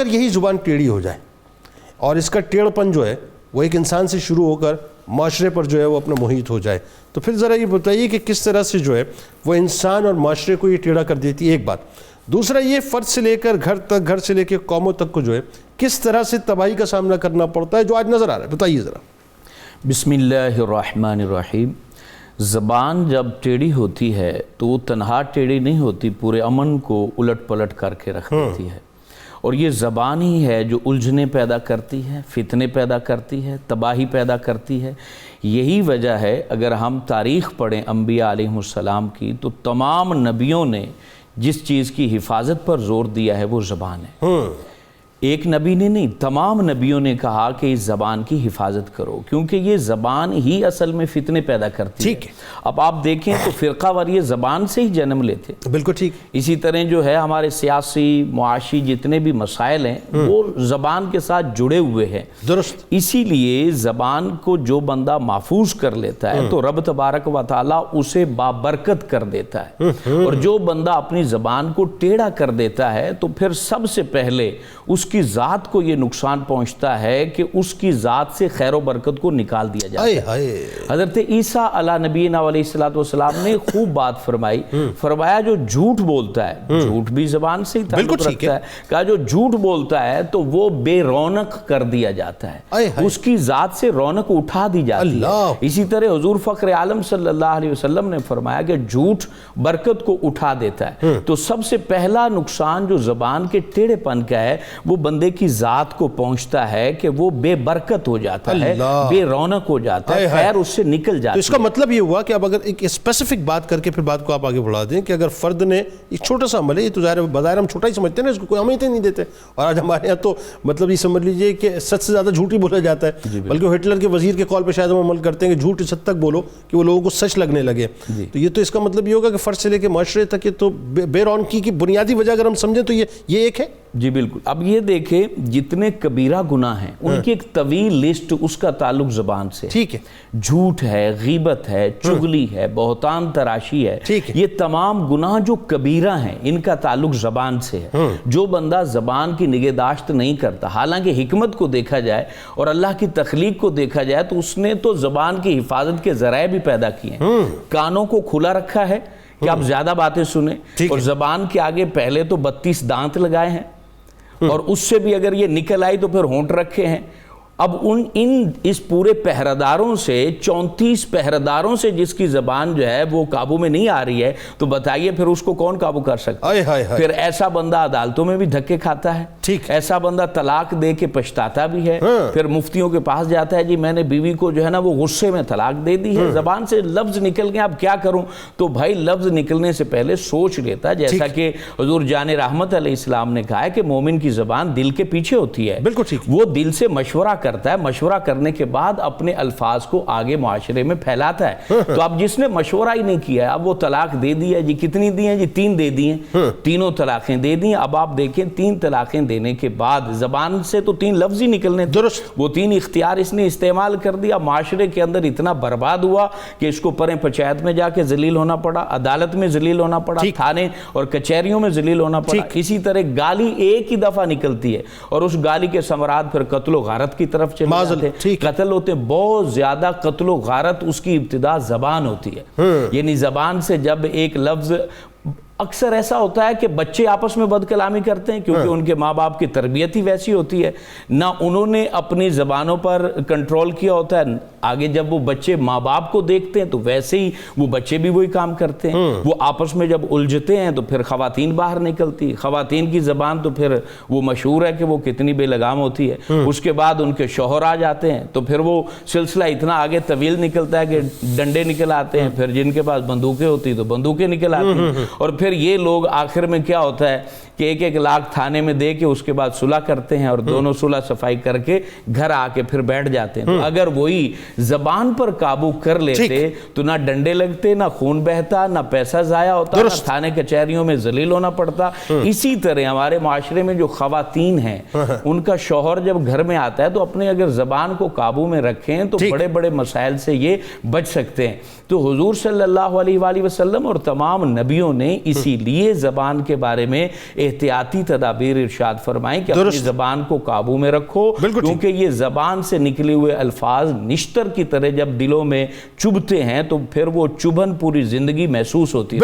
اگر یہی زبان ٹیڑھی ہو جائے اور اس کا ٹیڑھ پن جو ہے وہ ایک انسان سے شروع ہو کر معاشرے پر جو ہے وہ اپنا محیط ہو جائے، تو پھر ذرا یہ بتائیے کہ کس طرح سے جو ہے وہ انسان اور معاشرے کو یہ ٹیڑھا کر دیتی ہے، ایک بات۔ دوسرا یہ فرد سے لے کر گھر تک، گھر سے لے کے قوموں تک کو جو ہے کس طرح سے تباہی کا سامنا کرنا پڑتا ہے جو آج نظر آ رہا ہے، بتائیے ذرا۔ بسم اللہ الرحمن الرحیم۔ زبان جب ٹیڑھی ہوتی ہے تو وہ تنہا ٹیڑھی نہیں ہوتی، پورے امن کو الٹ پلٹ کر کے رکھ دیتی ہے، اور یہ زبان ہی ہے جو الجھنے پیدا کرتی ہے، فتنے پیدا کرتی ہے، تباہی پیدا کرتی ہے۔ یہی وجہ ہے اگر ہم تاریخ پڑھیں انبیاء علیہ السلام کی، تو تمام نبیوں نے جس چیز کی حفاظت پر زور دیا ہے وہ زبان ہے۔ ایک نبی نے نہیں، تمام نبیوں نے کہا کہ اس زبان کی حفاظت کرو، کیونکہ یہ زبان ہی اصل میں فتنے پیدا کرتی ہے۔ اب آپ دیکھیں تو فرقہ وار یہ زبان سے ہی جنم لیتے، بالکل ٹھیک۔ اسی طرح جو ہے ہمارے سیاسی معاشی جتنے بھی مسائل ہیں وہ زبان کے ساتھ جڑے ہوئے ہیں، درست۔ اسی لیے زبان کو جو بندہ محفوظ کر لیتا ہے تو رب تبارک و تعالیٰ اسے بابرکت کر دیتا ہے، اور جو بندہ اپنی زبان کو ٹیڑھا کر دیتا ہے تو پھر سب سے پہلے اس کی ذات کو یہ نقصان پہنچتا ہے کہ اس کی ذات سے خیر و برکت کو نکال دیا جاتا ہے۔ حضرت عیسیٰ علیہ نبینا علیہ السلام نے خوب بات فرمائی، فرمایا جو جھوٹ بولتا ہے، جھوٹ بھی زبان سے ہی تعلق رکھتا ہے، کہا جو جھوٹ بولتا ہے تو وہ بے رونق کر دیا جاتا ہے، اس کی ذات سے رونق اٹھا دی جاتی ہے۔ اسی طرح حضور فخر عالم صلی اللہ علیہ وسلم نے فرمایا کہ جھوٹ برکت کو اٹھا دیتا ہے۔ تو سب سے پہلا نقصان جو زبان کے ٹیڑھے پن کا ہے وہ بندے کی ذات کو پہنچتا ہے کہ وہ بے برکت ہو جاتا ہے، بے رونق ہو جاتا ہے، خیر اس سے نکل جاتی ہے۔ تو اس کا مطلب یہ ہوا کہ اب اگر ایک اسپیسیفک بات کر کے پھر بات کو آپ آگے بڑھا دیں کہ اگر فرد نے ایک چھوٹا سا عمل ہے، یہ تو بظاہر ہم چھوٹا ہی سمجھتے ہیں نا، اس کو کوئی اہمیت ہی نہیں دیتے، اور آج ہمارے یہاں تو مطلب یہ سمجھ لیجئے کہ سچ سے زیادہ جھوٹ ہی بولا جاتا ہے، بلکہ ہٹلر کے وزیر کے قول پہ شاید ہم عمل کرتے ہیں کہ جھوٹ اس حد تک بولو کہ وہ لوگوں کو سچ لگنے لگے۔ تو یہ تو اس کا مطلب یہ ہوگا کہ فرد سے لے کے معاشرے تک یہ تو بے رونقی کی بنیادی وجہ اگر ہم سمجھیں تو یہ ایک ہے۔ جی بالکل۔ اب یہ دیکھیں جتنے کبیرہ گناہ ہیں ان کی ایک طویل لسٹ، اس کا تعلق زبان سے، ٹھیک ہے، جھوٹ ہے، غیبت ہے، چغلی ہے، بہتان تراشی ہے، یہ تمام گناہ جو کبیرہ ہیں ان کا تعلق زبان سے ہے۔ جو بندہ زبان کی نگہداشت نہیں کرتا، حالانکہ حکمت کو دیکھا جائے اور اللہ کی تخلیق کو دیکھا جائے تو اس نے تو زبان کی حفاظت کے ذرائع بھی پیدا کیے ہیں۔ کانوں کو کھلا رکھا ہے کہ آپ زیادہ باتیں سنیں، اور زبان کے آگے پہلے تو 32 دانت لگائے ہیں، اور اس سے بھی اگر یہ نکل آئی تو پھر ہونٹ رکھے ہیں۔ اب اس پورے پہراداروں سے 34 پہراداروں سے جس کی زبان جو ہے وہ قابو میں نہیں آ رہی ہے، تو بتائیے پھر اس کو کون قابو کر سکتا ہے؟ پھر ایسا بندہ عدالتوں میں بھی دھکے کھاتا ہے، ایسا بندہ طلاق دے کے پچھتاتا بھی ہے، پھر مفتیوں کے پاس جاتا ہے جی میں نے بیوی کو جو ہے نا وہ غصے میں طلاق دے دی ہے، زبان سے لفظ نکل گئے اب کیا کروں؟ تو بھائی لفظ نکلنے سے پہلے سوچ لیتا ہے، جیسا کہ حضور جان رحمت علیہ السلام نے کہا ہے کہ مومن کی زبان دل کے پیچھے ہوتی ہے، وہ دل سے مشورہ کرتا ہے، مشورہ کرنے کے بعد اپنے الفاظ کو آگے معاشرے میں پھیلاتا ہے۔ تو اب جس نے مشورہ ہی نہیں کیا ہے، اب وہ طلاق دے دی ہے جی، کتنی دی ہیں جی؟ 3 دے دی ہیں، تینوں طلاقیں دے دی ہیں۔ اب آپ دیکھیں 3 طلاقیں دینے کے بعد زبان سے تو 3 لفظ ہی نکلنے تھے، وہ 3 اختیار اس نے استعمال کر دیا، معاشرے کے اندر اتنا برباد ہوا کہ اس کو پریں پنچایت میں جا کے ذلیل ہونا پڑا، عدالت میں ذلیل ہونا پڑا، تھانے اور کچہریوں میں ذلیل ہونا پڑا۔ اسی طرح گالی ایک ہی دفعہ نکلتی ہے اور اس گالی کے ثمرات پھر قتل و غارت کی طرف چلے جاتے ہیں، قتل ہوتے بہت زیادہ، قتل و غارت اس کی ابتدا زبان ہوتی ہے۔ یعنی زبان سے جب ایک لفظ، اکثر ایسا ہوتا ہے کہ بچے آپس میں بد کلامی کرتے ہیں کیونکہ ان کے ماں باپ کی تربیت ہی ویسی ہوتی ہے، نہ انہوں نے اپنی زبانوں پر کنٹرول کیا ہوتا ہے، آگے جب وہ بچے ماں باپ کو دیکھتے ہیں تو ویسے ہی وہ بچے بھی وہی کام کرتے ہیں، وہ آپس میں جب الجھتے ہیں تو پھر خواتین باہر نکلتی، خواتین کی زبان تو پھر وہ مشہور ہے کہ وہ کتنی بے لگام ہوتی ہے، اس کے بعد ان کے شوہر آ جاتے ہیں تو پھر وہ سلسلہ اتنا آگے طویل نکلتا ہے کہ ڈنڈے نکل آتے ہیں، پھر جن کے پاس بندوقیں ہوتی تو بندوقیں نکل آتی ہیں، اور پھر یہ لوگ آخر میں کیا ہوتا ہے کہ 1-1 لاکھ تھانے میں دے کے اس کے بعد صلح کرتے ہیں اور دونوں صلح صفائی کر کے گھر آ کے پھر بیٹھ جاتے ہیں۔ تو اگر وہی زبان پر قابو کر لیتے تو نہ ڈنڈے لگتے، نہ خون بہتا، نہ پیسہ ضائع ہوتا، نہ تھانے کچہریوں میں ذلیل ہونا پڑتا۔ اسی طرح ہمارے معاشرے میں جو خواتین ہیں ان کا شوہر جب گھر میں آتا ہے تو اپنے اگر زبان کو قابو میں رکھیں تو بڑے بڑے مسائل سے یہ بچ سکتے ہیں۔ تو حضور صلی اللہ علیہ وآلہ وسلم اور تمام نبیوں نے اسی لیے زبان کے بارے میں احتیاطی تدابیر ارشاد فرمائیں کہ اپنی زبان کو قابو میں رکھو، کیونکہ یہ زبان سے نکلے ہوئے الفاظ نشتر کی طرح جب دلوں میں چبھتے ہیں تو پھر وہ چبھن پوری زندگی محسوس ہوتی ہے۔